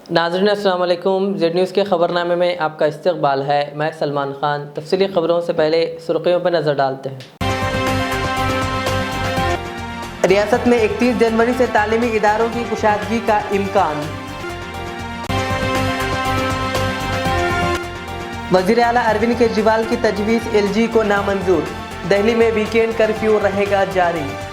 नाज़रीन अस्सलाम वालेकुम। जेड न्यूज़ के ख़बरनामे में आपका इस्तक़बाल है। मैं सलमान ख़ान। तफ़सीली ख़बरों से पहले सुर्ख़ियों पर नज़र डालते हैं। रियासत में 31 जनवरी से तालीमी इदारों की कुशादगी का इम्कान। वज़ीर आला अरविंद केजरीवाल की तजवीज़ LG को नामंजूर। दिल्ली में वीकेंड कर्फ्यू रहेगा जारी।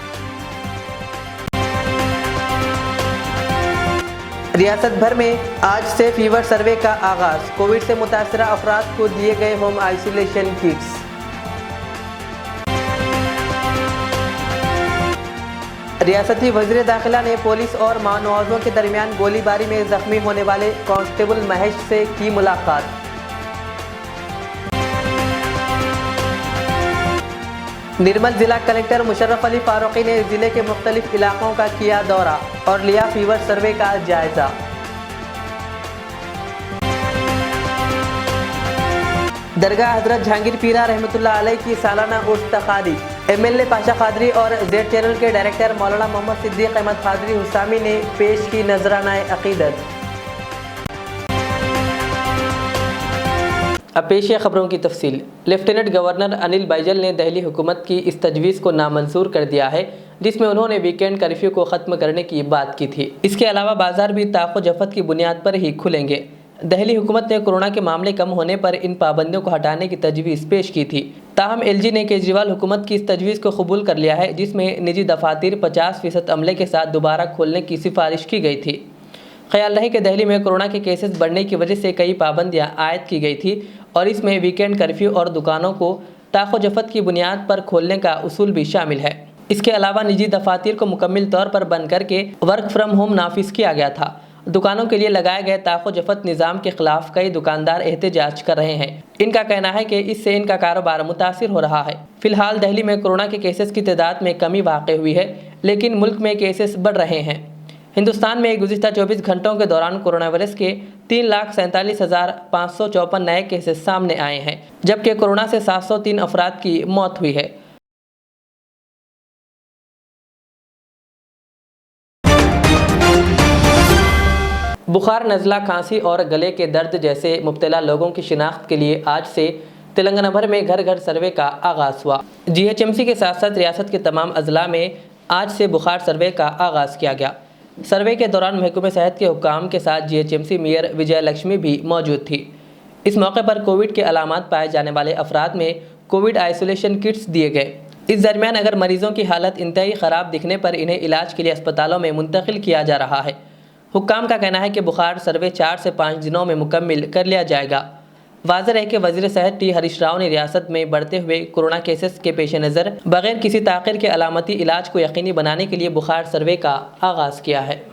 रियासत भर में आज से फीवर सर्वे का आगाज़। कोविड से मुतासरा अफराद को दिए गए होम आइसोलेशन किट्स। रियासती वज़ीर दाखिला ने पुलिस और मानवाजों के दरमियान गोलीबारी में जख्मी होने वाले कांस्टेबल महेश से की मुलाकात। निर्मल जिला कलेक्टर मुशर्रफ अली फारूकी ने जिले के मुख्तलिफ इलाकों का किया दौरा और लिया फीवर सर्वे का जायजा। दरगाह हजरत जहांगीर पीरा रहमतुल्लाह अलैह की सालाना उर्स तकारीब। MLA पाशा कादरी और जेड चैनल के डायरेक्टर मौलाना मोहम्मद सिद्दीक अहमद कादरी हुसामी ने पेश की नजराना अकीदत। अब पेश है खबरों की तफसील। लेफ्टिनेंट गवर्नर अनिल बैजल ने दिल्ली हुकूमत की इस तजवीज़ को नामंजूर कर दिया है जिसमें उन्होंने वीकेंड कर्फ्यू को ख़त्म करने की बात की थी। इसके अलावा बाजार भी ताक़ो जफ़त की बुनियाद पर ही खुलेंगे। दिल्ली हुकूमत ने कोरोना के मामले कम होने पर इन पाबंदियों को हटाने की तजवीज़ पेश की थी। ताहम LG ने केजरीवाल हुकूमत की इस तजवीज़ को कबूल कर लिया है जिसमें निजी दफातर 50% अमले के साथ दोबारा खोलने की सिफारिश की गई थी। ख्याल रहे कि दिल्ली में कोरोना के केसेस बढ़ने की वजह से कई पाबंदियां आयद की गई थी और इसमें वीकेंड कर्फ्यू और दुकानों को ताक़ो जफ़त की बुनियाद पर खोलने का उसूल भी शामिल है। इसके अलावा निजी दफातर को मुकम्मल तौर पर बंद करके वर्क फ्रॉम होम नाफिज किया गया था। दुकानों के लिए लगाए गए ताक़ो जफ़त निज़ाम के खिलाफ कई दुकानदार एहतजाज कर रहे हैं। इनका कहना है कि इससे इनका कारोबार मुतासिर हो रहा है। फिलहाल दिल्ली में कोरोना के केसेस की तादाद में कमी वाक़ हुई है लेकिन मुल्क में केसेस बढ़ रहे हैं। हिंदुस्तान में गुज़िश्ता 24 घंटों के दौरान कोरोना वायरस के 3,47,554 नए केसेस सामने आए हैं जबकि कोरोना से 703 अफराद की मौत हुई है। बुखार, नज़ला, खांसी और गले के दर्द जैसे मुब्तला लोगों की शिनाख्त के लिए आज से तेलंगाना भर में घर घर सर्वे का आगाज़ हुआ। GHMC के साथ साथ रियासत के तमाम अजला में आज से बुखार सर्वे का आगाज़ किया गया। सर्वे के दौरान महकमे सेहत के हुक्काम के साथ GHMC मेयर विजय लक्ष्मी भी मौजूद थी। इस मौके पर कोविड के अलामात पाए जाने वाले अफराद में कोविड आइसोलेशन किट्स दिए गए। इस दरमियान अगर मरीजों की हालत इंतहाई ख़राब दिखने पर इन्हें इलाज के लिए अस्पतालों में मुंतकिल किया जा रहा है। हुक्काम का कहना है कि बुखार सर्वे 4 से 5 दिनों में मुकम्मल कर लिया जाएगा। वाज़ेह है कि वज़ीर सेहत T हरीश राव ने रियासत में बढ़ते हुए कोरोना केसेस के पेश नज़र बगैर किसी ताख़िर के अलामती इलाज को यकीनी बनाने के लिए बुखार सर्वे का आगाज़ किया है।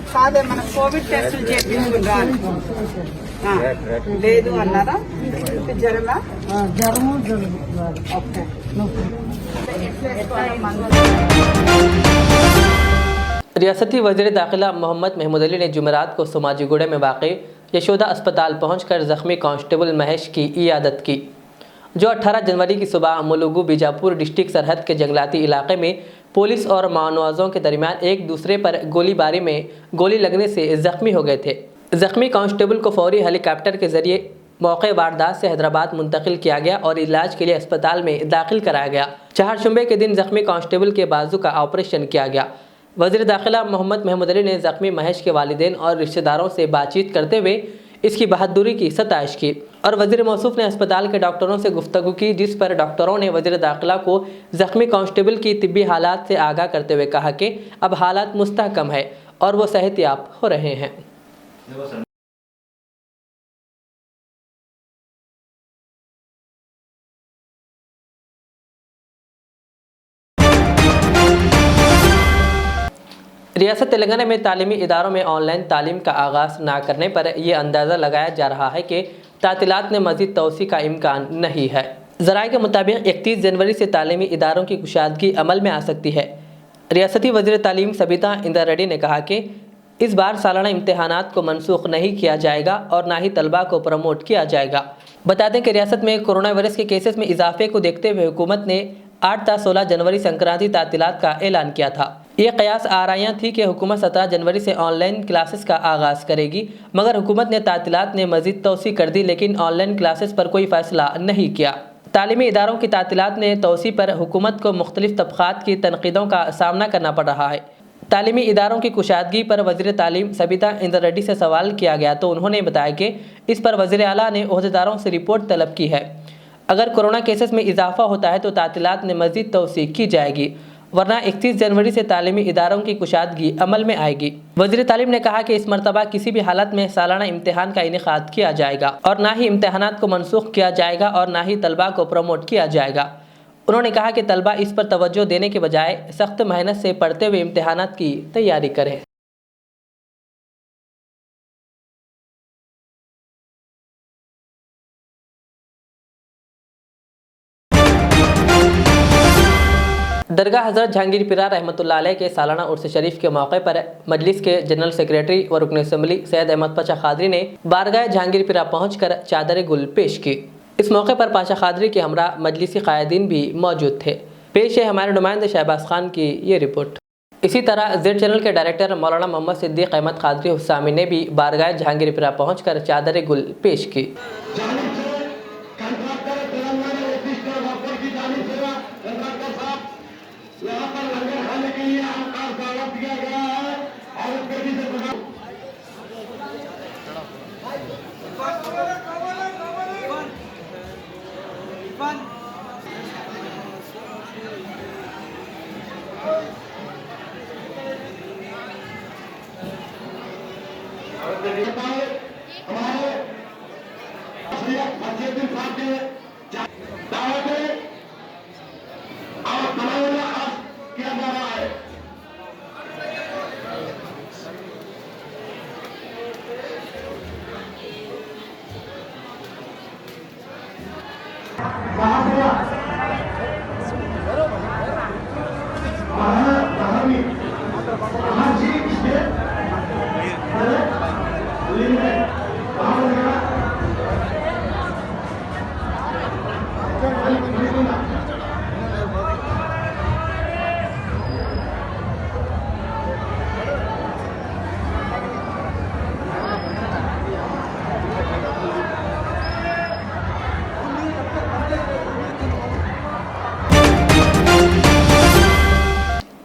కాదే మన కోవిడ్ టెస్టులు చేయించుకుంటారు లేదు అన్నారా జ్వరమా జ్వరము ఓకే रियासती वज़ीर दाखिला मोहम्मद महमूद अली ने जुमेरात को सोमाजीगुड़े में वाक़ई यशोदा अस्पताल पहुंचकर ज़ख्मी कांस्टेबल महेश की इयादत की जो 18 जनवरी की सुबह मुलुगु बीजापुर डिस्ट्रिक्ट सरहद के जंगलाती इलाके में पुलिस और मानवाजों के दरमियान एक दूसरे पर गोलीबारी में गोली लगने से ज़ख्मी हो गए थे। ज़ख्मी कांस्टेबल को फौरी हेलीकॉप्टर के जरिए मौके वारदात से हैदराबाद मुंतकिल किया गया और इलाज के लिए अस्पताल में दाखिल कराया गया। चहारशंबे के दिन ज़ख्मी कांस्टेबल के बाजू का ऑपरेशन किया गया। वज़ीर दाखिला मोहम्मद महमूद अली ने ज़ख्मी महेश के वालिदैन और रिश्तेदारों से बातचीत करते हुए इसकी बहादुरी की सताइश की और वज़ीर मौसूफ ने अस्पताल के डॉक्टरों से गुफ्तगू की जिस पर डॉक्टरों ने वज़ीर दाखिला को ज़ख्मी कांस्टेबल की तिब्बी हालात से आगाह करते हुए कहा कि अब हालात मुस्तहकम है और वो सेहतयाब हो रहे हैं। रियासत तेलंगाना में तालीमी इदारों में ऑनलाइन तालीम का आगाज़ ना करने पर यह अंदाज़ा लगाया जा रहा है कि तातीलात में मज़ीद तोसी का इम्कान नहीं है। ज़राए के मुताबिक 31 जनवरी से तालीमी इदारों की कुशादगी अमल में आ सकती है। रियासती वज़ीर तालीम सबिता इंद्रा रेड्डी ने कहा कि इस बार सालाना इम्तिहानात को मनसूख नहीं किया जाएगा और ना ही तलबा को प्रमोट किया जाएगा। बता दें कि रियासत में कोरोना वायरस के केसेस में इजाफे को देखते हुए हुकूमत ने 8 ta 16 जनवरी संक्रांति तातीलात का ऐलान किया था। ये कयास आराइयाँ थी कि हुकूमत 17 जनवरी से ऑनलाइन क्लासेस का आगाज़ करेगी, मगर हुकूमत ने तातीलात ने मज़ीद तोसी कर दी, लेकिन ऑनलाइन क्लासेस पर कोई फ़ैसला नहीं किया। तालीमी इदारों की तातीलात ने तोसी पर हुकूमत को मुख्तलिफ तबक़ात की तनक़ीदों का सामना करना पड़ रहा है। तालीमी इदारों की कुशादगी पर वज़ीर तालीम सबिता इंद्र रेड्डी से सवाल किया गया तो उन्होंने बताया कि इस पर वज़ीर आला ने ओहदेदारों से रिपोर्ट तलब की है। अगर कोरोना केसेस में इजाफा होता है तो तातीलात में मज़ीद तोसी की जाएगी, वरना 31 जनवरी से तालीमी इदारों की कुशादगी अमल में आएगी। वज़ीर तालीम ने कहा कि इस मरतबा किसी भी हालत में सालाना इम्तिहान का इनेकाद किया जाएगा और ना ही इम्तिहानात को मनसूख किया जाएगा और ना ही तलबा को प्रमोट किया जाएगा। उन्होंने कहा कि तलबा इस पर तवज्जो देने के बजाय सख्त मेहनत से पढ़ते हुए इम्तिहानात की तैयारी करें। दरगाह हज़रत जहांगीर पीरा रहमतुल्लाह अलैह के सालाना उर्स शरीफ के मौके पर मजलिस के जनरल सेक्रेटरी व रुकन असम्बली सैयद अहमद पाशा खादरी ने बारगाह जहांगीर पीरा पहुँचकर चादर गुल पेश की। इस मौके पर पाशा खादरी के हमरा मजलिसी कायदीन भी मौजूद थे। पेश है हमारे नुमाइंदे शहबाज खान की ये रिपोर्ट। इसी तरह जेड चैनल के डायरेक्टर मौलाना मोहम्मद सिद्दीक अहमद खादरी हुस्सामी ने भी बारगाह जहांगीर पीरा पहुँचकर चादर गुल पेश की।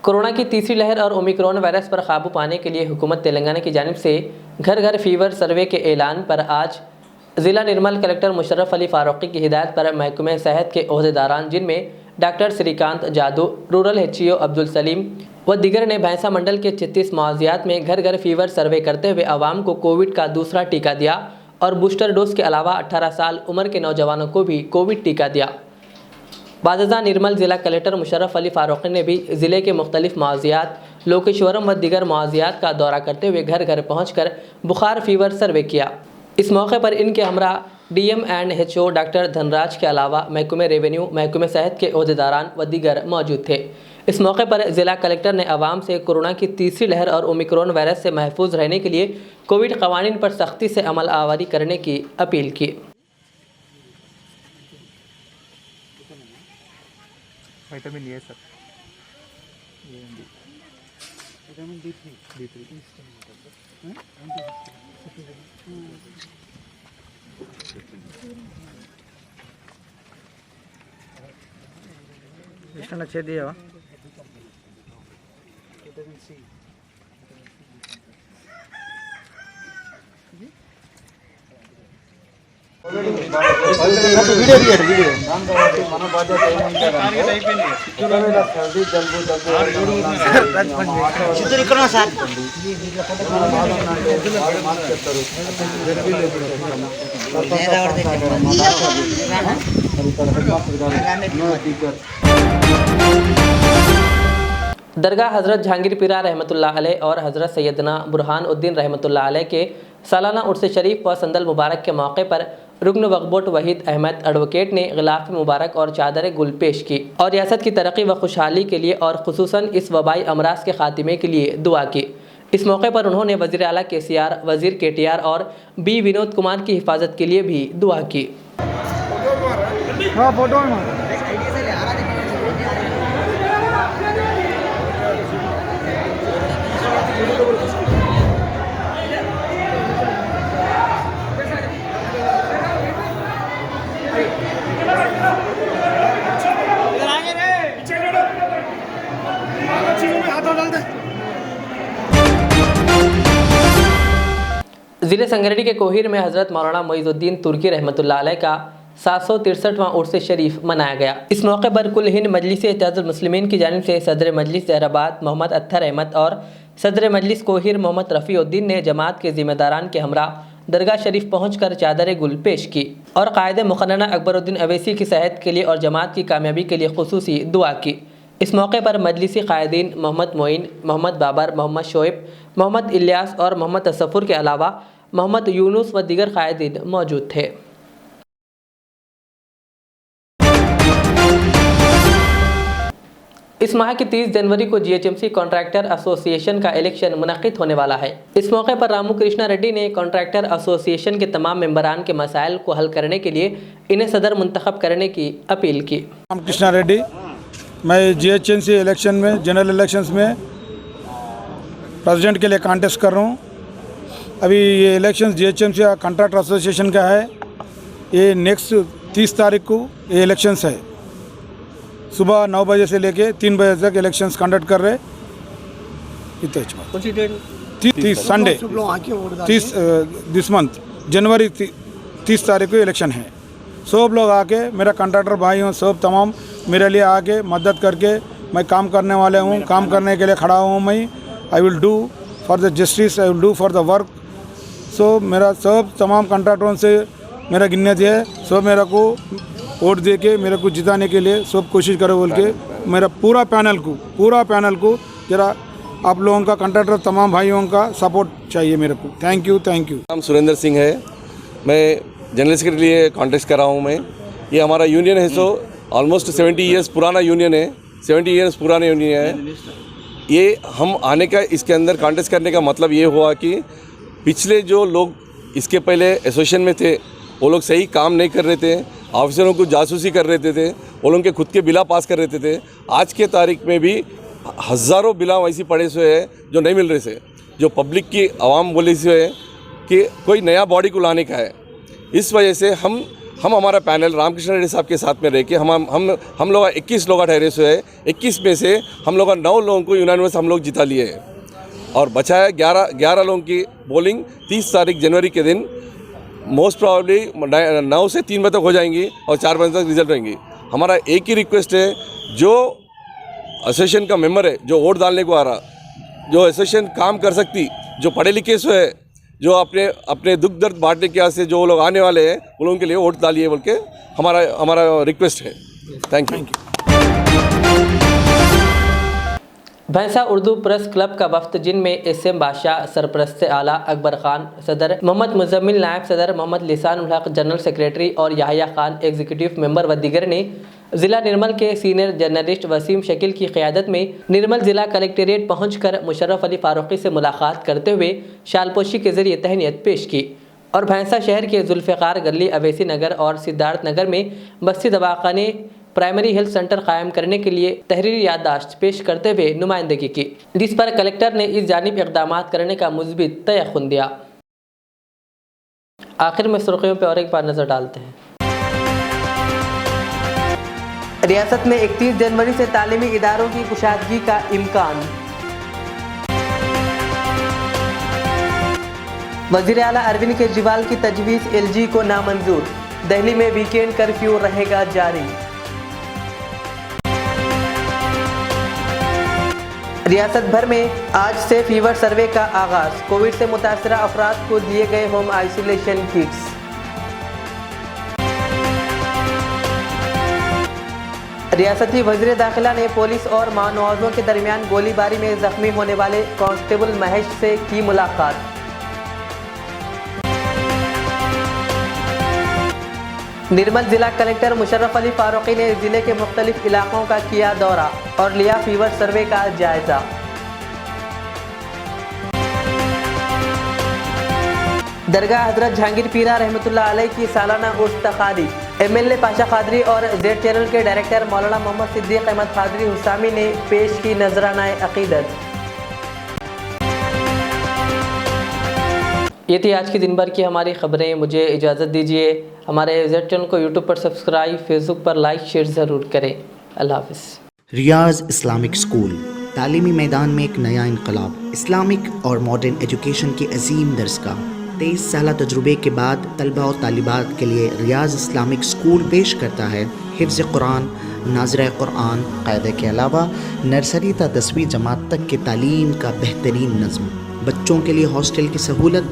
कोरोना की तीसरी लहर और ओमिक्रॉन वायरस पर काबू पाने के लिए हुकूमत तेलंगाना की जानिब से घर घर फीवर सर्वे के ऐलान पर आज ज़िला निर्मल कलेक्टर मुशर्रफ अली फारूकी की हिदायत पर महकमे सेहत के ओहदेदारान, जिनमें डॉक्टर श्रीकांत जादू, रूरल HCO अब्दुल सलीम व दीगर ने भैंसा मंडल के 36 मुआवजियात में घर घर फीवर सर्वे करते हुए आवाम को कोविड का दूसरा टीका दिया और बूस्टर डोज के अलावा 18 साल उम्र के नौजवानों को भी कोविड टीका दिया। बाज़ा निर्मल ज़िला कलेक्टर मुशर्रफ अली फारूकी ने भी ज़िले के मुख्तलिफ मुआवजियात, लोकेश्वरम व दीगर मुआवजियात का दौरा करते हुए घर घर पहुँचकर बुखार फीवर सर्वे किया। इस मौके पर इनके हमरा DM and HO doctor Dhanraj के अलावा महकमे रेवेन्यू, महकमे सेहत के ओहदेदारान व दीगर मौजूद थे। इस मौके पर ज़िला कलेक्टर ने आवाम से कोरोना की तीसरी लहर और ओमिक्रॉन वायरस से महफूज रहने के लिए कोविड कवानीन पर सख्ती से अमल आवारी करने की अपील की। Vitamin A sir, vitamin D3 ఇష్టం చేదియా విటమిన్ సి వీడియో తీయండి వీడియో దాని తర్వాత మన బాధ్యత ఏమంటే టార్గెట్ అయిపోయింది ఒకవేళ సర్ది జలుబు చిత్తూరు ఇక్కడ సార్ మాస్క్ చెప్తారు दरगाह हज़रत जहांगीर पीरा रहमतुल्लाह अलैह और हज़रत सैयदना बुरहान उद्दीन रहमतुल्लाह अलैह के सालाना उर्स शरीफ व संदल मुबारक के मौके पर रुकन वक्फ वहीद अहमद एडवोकेट ने गिलाफ मुबारक और चादर गुल पेश की और रियासत की तरक्की व खुशहाली के लिए और खुसूसन इस वबाई अमराज के खात्मे के लिए दुआ की। इस मौके पर उन्होंने वज़ीर आला KCR, वज़ीर KTR और B विनोद कुमार की हिफाजत के लिए भी दुआ की। ज़िले संगरेडी के कोहिर में हज़रत मौलाना मोइज़ुद्दीन तुर्की रहमतुल्लाह अलैह का 763वां उर्स शरीफ मनाया गया। इस मौके पर कुल हिंद मजलिस इत्तेहादुल मुस्लिमीन की जानिब से सदर मजलिस जहराबाद मोहम्मद अत्तर अहमद और सदर मजलिस कोहिर मोहम्मद रफ़ीउद्दीन ने जमात के ज़िम्मेदारान के हमरा दरगाह शरीफ पहुँचकर चादर गुल पेश की और कायदे मुक़न्नना अकबरुद्दीन अवैसी की सेहत के लिए और जमात की कामयाबी के लिए खुसूसी दुआ की। इस मौके पर मजलिसी कायदीन मोहम्मद मोइन, मोहम्मद बाबर, मोहम्मद शोएब, मोहम्मद इलियास और मोहम्मद तसफ़ुर के अलावा मोहम्मद यूनुस व दीगर कायदीन मौजूद थे। इस माह की 30 जनवरी को GHMC कॉन्ट्रैक्टर एसोसिएशन का इलेक्शन मुनक़िद होने वाला है। इस मौके पर रामू कृष्णा रेड्डी ने कॉन्ट्रैक्टर एसोसिएशन के तमाम मेंबरान के मसाइल को हल करने के लिए इन्हें सदर मुंतखब करने की अपील की। राम कृष्णा रेड्डी, मैं GHMC इलेक्शन में, जनरल इलेक्शंस में प्रेसिडेंट के लिए कॉन्टेस्ट कर रहा हूँ। अभी ये इलेक्शन GHMC कॉन्ट्रैक्टर एसोसिएशन का है। ये नेक्स्ट 30 तारीख को ये इलेक्शंस है। सुबह 9 बजे से लेके 3 बजे तक इलेक्शंस कंडक्ट कर रहे। इतने संडे 30 दिस मंथ जनवरी 30 तारीख को इलेक्शन है। सब लोग आके, मेरा कॉन्ट्रैक्टर भाई हूँ, सब तमाम मेरे लिए आके मदद करके, मैं काम करने वाले हूँ, काम करने के लिए खड़ा हूँ मैं। I will do for the justice, I will do for the work. So मेरा सब तमाम कॉन्ट्रैक्टरों से मेरा गिनत है, सब मेरा को वोट दे के मेरे को जिताने के लिए सब कोशिश करो बोल के मेरा पूरा पैनल को जरा आप लोगों का, कॉन्ट्रैक्टर तमाम भाइयों का सपोर्ट चाहिए मेरे को। Thank you. नाम सुरेंद्र सिंह है। मैं जनरल सेक्रेटरी के लिए कॉन्टेस्ट कर रहा हूँ। मैं, ये हमारा यूनियन है, सो ऑलमोस्ट 70 ईयर्स पुराना यूनियन है। 70 ईयर्स पुराना यूनियन है। ये हम आने का, इसके अंदर कॉन्टेस्ट करने का मतलब ये हुआ कि पिछले जो लोग इसके पहले एसोसिएशन में थे वो लोग सही काम नहीं कर रहे थे, ऑफिसरों को जासूसी कर रहे थे, वो लोग के खुद के बिला पास कर रहे थे। आज के तारीख में भी हज़ारों बिला वैसी पड़े हुए हैं जो नहीं मिल रहे थे, जो पब्लिक की आवाम बोली से है कि कोई नया बॉडी को लाने का है। इस वजह से हम हमारा पैनल रामकृष्ण रेड्डी साहब के साथ में रह के हम लोग 21 लोग ठहरे हुए हैं। 21 में से हम लोग 9 लोगों को यूनानिमस हम लोग जिता लिए हैं और बचाया 11 लोगों की पोलिंग 30 तारीख जनवरी के दिन मोस्ट प्रॉब्ली 9 से 3 बजे तक हो जाएंगी और 4 बजे तक रिजल्ट रहेंगी। हमारा एक ही रिक्वेस्ट है, जो एसोसिएशन का मेंबर है, जो वोट डालने को आ रहा, जो एसोसिएशन काम कर सकती, जो पढ़े लिखे से है, जो अपने दुख दर्द बांटने के वास्ते जो लोग आने वाले हैं उन लोगों के लिए वोट डालिए बोल के हमारा रिक्वेस्ट है। Thank you. भैंसा उर्दू प्रेस क्लब का वफ्द, जिनमें SM बादशाह, सरपरस्त आला अकबर खान, सदर मोहम्मद मुजम्मिल, नायब सदर मोहम्मद लिसान उल हक, जनरल सेक्रेटरी और याहिया खान एग्जीक्यूटिव मेंबर व दीगर ने ज़िला निर्मल के सीनियर जर्नलिस्ट वसीम शकील की क़यादत में निर्मल ज़िला कलेक्ट्रेट पहुंचकर मुशर्रफ अली फारूकी से मुलाकात करते हुए शालपोशी के ज़रिए तहनीत पेश की और भैंसा शहर के जुल्फ़िकार गली, अवैसी नगर और सिद्धार्थ नगर में बस्ती दवाखाने, प्राइमरी हेल्थ सेंटर कायम करने के लिए तहरीरी याददाश्त पेश करते हुए नुमाइंदगी की, जिस पर कलेक्टर ने इस जानिब इक़दाम करने का मुस्बित तयक़ुन दिया। आखिर में सुर्खियों पर और एक बार नज़र डालते हैं। रियासत में 31 जनवरी से तालीमी इदारों की कुशादगी का इम्कान। वज़ीर आला अरविंद केजरीवाल की तजवीज़ LG को नामंजूर, दिल्ली में वीकेंड कर्फ्यू रहेगा जारी। रियासत भर में आज से फीवर सर्वे का आगाज, कोविड से मुतासरा अफराद को दिए गए होम आइसोलेशन किट्स। रियासती वज़ीर दाखिला ने पुलिस और मानवाजों के दरमियान गोलीबारी में जख्मी होने वाले कांस्टेबल महेश से की मुलाकात। निर्मल जिला कलेक्टर मुशर्रफ अली फारूकी ने जिले के मुख्तलिफ इलाकों का किया दौरा और लिया फीवर सर्वे का जायजा। दरगाह हजरत जहांगीर पीरा रहमतुल्लाह अलैह की सालाना उर्स तकारीब। MLA पाशा कादरी और जेड चैनल के डायरेक्टर मौलाना मोहम्मद सिद्दीक अहमद कादरी हुसामी ने पेश की नजराना अकीदत। ये थी आज की दिन भर की हमारी खबरें। मुझे इजाज़त दीजिए। हमारे जेड चैनल को यूट्यूब पर सब्सक्राइब, फेसबुक पर लाइक शेयर ज़रूर करें। अल्लाह हाफ़िज़। रियाज इस्लामिक स्कूल तालीमी मैदान में एक नया इनकलाब। इस्लामिक और मॉडर्न एजुकेशन की अजीम दरसगाह। 23 साल तजुर्बे के बाद तलबा और तालिबात के लिए रियाज इस्लामिक स्कूल पेश करता है हिफ्ज़ कुरान, नाज़िरा कुरान क़ायदे के अलावा नर्सरी ता 10वीं जमात तक की तालीम का बेहतरीन नज़्म। बच्चों के लिए हॉस्टल की सहूलत,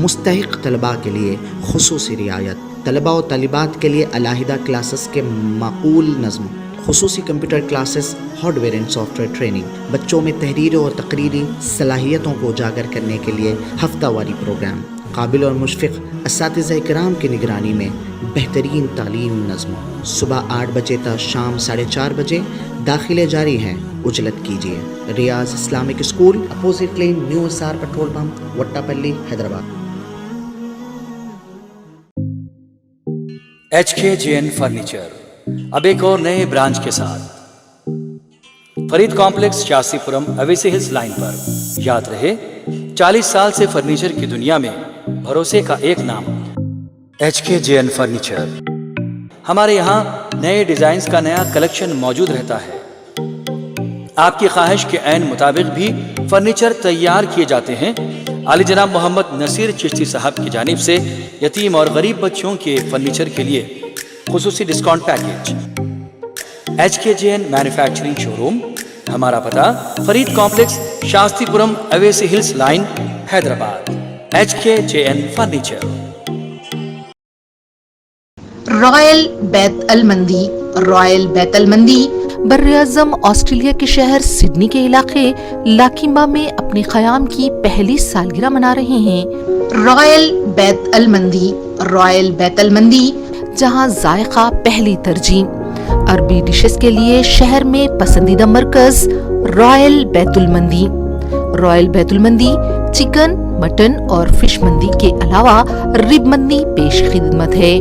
मुस्तहिक़ तलबा के लिए खुसूसी रियायत, तलबा और तालिबात के लिए अलहदा क्लासेस के माकूल नज़्म, खुसूसी computer classes, hardware and software training. बच्चों में तहरीरी और तकरीरी सलाहियतों को उजागर करने के लिए हफ्तावारी प्रोग्राम। काबिल और मुशफ़िक़ असातिज़ा इकराम की निगरानी में बेहतरीन तालीम नज़्म। सुबह 8 बजे तक शाम 4:30 बजे दाखिले जारी हैं। उजलत कीजिए। Riyaz Islamic school, opposite lane, new SR petrol pump, Vattepally, Hyderabad. HKJN furniture अब एक और नए ब्रांच के साथ Farid complex, Shastripuram, Owaisi hills line पर। याद रहे, 40 साल से फर्नीचर की दुनिया में भरोसे का एक नाम HKJN फर्नीचर। हमारे यहाँ नए डिजाइन्स का नया कलेक्शन मौजूद रहता है। आपकी ख्वाहिश के ऐन मुताबिक भी फर्नीचर तैयार किए जाते हैं। आली जनाब मोहम्मद नसीर चिश्ती साहब की जानिब से यतीम और गरीब बच्चों के फर्नीचर के लिए खुसूसी discount package. HKJN manufacturing showroom. हमारा पता Farid complex, Shastripuram, Owaisi hills line, Hyderabad. HKJN furniture. Royal बैत अल मंदी। रॉयल बैत अल मंदी बर्र-ए-आज़म ऑस्ट्रेलिया के शहर सिडनी के इलाके लाकिम्बा में अपने क़याम की पहली सालगिरह मना रहे हैं। रॉयल बैत अल मंदी। रॉयल बैत अल मंदी जहां जायका पहली तरजीह। अरबी डिशेस के लिए शहर में पसंदीदा मरकज रॉयल बैतुल मंदी। रॉयल बैतुल मंदी चिकन, मटन और फिश मंदी के अलावा रिब मंदी पेश खिदमत है।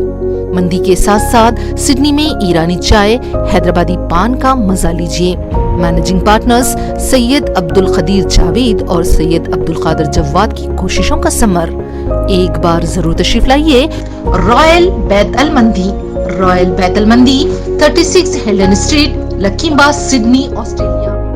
मंदी के साथ साथ सिडनी में ईरानी चाय, हैदराबादी पान का मजा लीजिए। मैनेजिंग पार्टनर्स सैयद अब्दुल कदीर जावेद और सैयद अब्दुल कादिर जवाद की कोशिशों का समर। एक बार जरूर तशरीफ लाइए। रॉयल बैत अल मंदी। रॉयल बैत अल मंदी 36 हेलन स्ट्रीट, लकीम्बा, सिडनी, ऑस्ट्रेलिया।